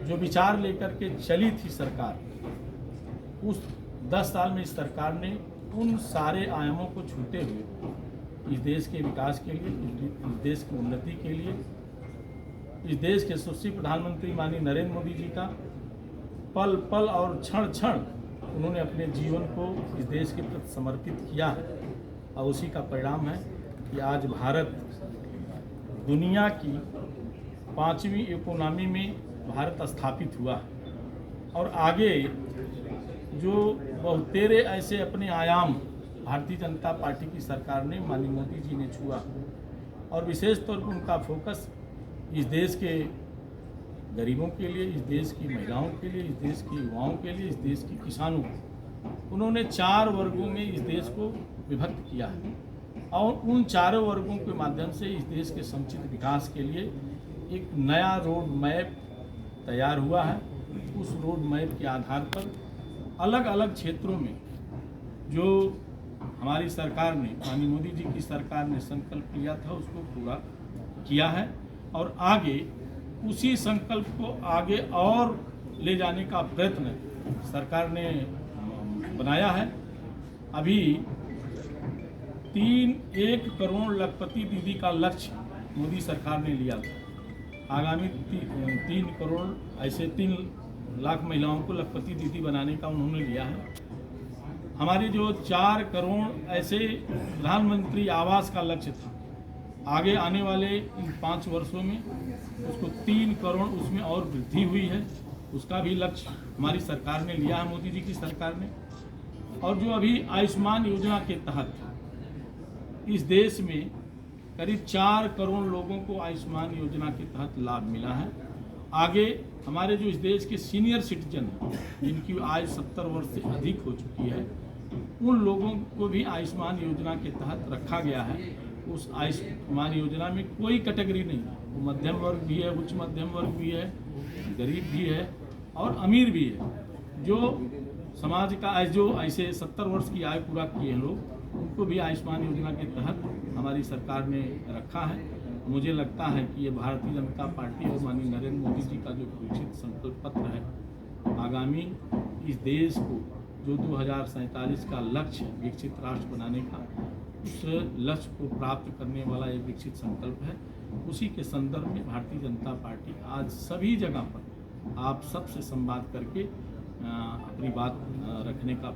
जो विचार लेकर के चली थी सरकार, उस 10 साल में इस सरकार ने उन सारे आयामों को छूते हुए इस देश के विकास के लिए, इस देश की उन्नति के लिए, इस देश के यशस्वी प्रधानमंत्री माननीय नरेंद्र मोदी जी का पल पल और क्षण क्षण उन्होंने अपने जीवन को इस देश के प्रति समर्पित किया है। और उसी का परिणाम है कि आज भारत दुनिया की 5वीं इकोनॉमी में भारत स्थापित हुआ है। और आगे जो बहुतेरे ऐसे अपने आयाम भारतीय जनता पार्टी की सरकार ने, माननीय मोदी जी ने छुआ, और विशेष तौर पर उनका फोकस इस देश के गरीबों के लिए, इस देश की महिलाओं के लिए, इस देश के युवाओं के लिए, इस देश के किसानों को, उन्होंने 4 वर्गों में इस देश को विभक्त किया है। और उन 4 वर्गों के माध्यम से इस देश के समुचित विकास के लिए एक नया रोड मैप तैयार हुआ है। उस रोड मैप के आधार पर अलग अलग क्षेत्रों में जो हमारी सरकार ने, माननीय मोदी जी की सरकार ने संकल्प लिया था, उसको पूरा किया है। और आगे उसी संकल्प को आगे और ले जाने का प्रयत्न सरकार ने बनाया है। अभी 1 करोड़ लखपति दीदी का लक्ष्य मोदी सरकार ने लिया था। आगामी 3 करोड़ ऐसे 3 लाख महिलाओं को लखपति दीदी बनाने का उन्होंने लिया है। हमारे जो 4 करोड़ ऐसे प्रधानमंत्री आवास का लक्ष्य था, आगे आने वाले इन 5 वर्षों में उसको 3 करोड़ उसमें और वृद्धि हुई है। उसका भी लक्ष्य हमारी सरकार ने लिया है, मोदी जी की सरकार ने। और जो अभी आयुष्मान योजना के तहत इस देश में करीब 4 करोड़ लोगों को आयुष्मान योजना के तहत लाभ मिला है। आगे हमारे जो इस देश के सीनियर सिटीजन हैं, जिनकी आयु 70 वर्ष से अधिक हो चुकी है, उन लोगों को भी आयुष्मान योजना के तहत रखा गया है। उस आयुष्मान योजना में कोई कैटेगरी नहीं है, वो मध्यम वर्ग भी है, उच्च मध्यम वर्ग भी है, गरीब भी है और अमीर भी है। जो समाज का जो ऐसे 70 वर्ष की आयु पूरा किए हैं लोग, उनको भी आयुष्मान योजना के तहत हमारी सरकार ने रखा है। मुझे लगता है कि ये भारतीय जनता पार्टी और माननीय नरेंद्र मोदी जी का जो विकसित संकल्प पत्र है, आगामी इस देश को जो 2047 का लक्ष्य है विकसित राष्ट्र बनाने का, उस लक्ष्य को प्राप्त करने वाला एक विकसित संकल्प है। उसी के संदर्भ में भारतीय जनता पार्टी आज सभी जगह पर आप सबसे संवाद करके अपनी बात रखने का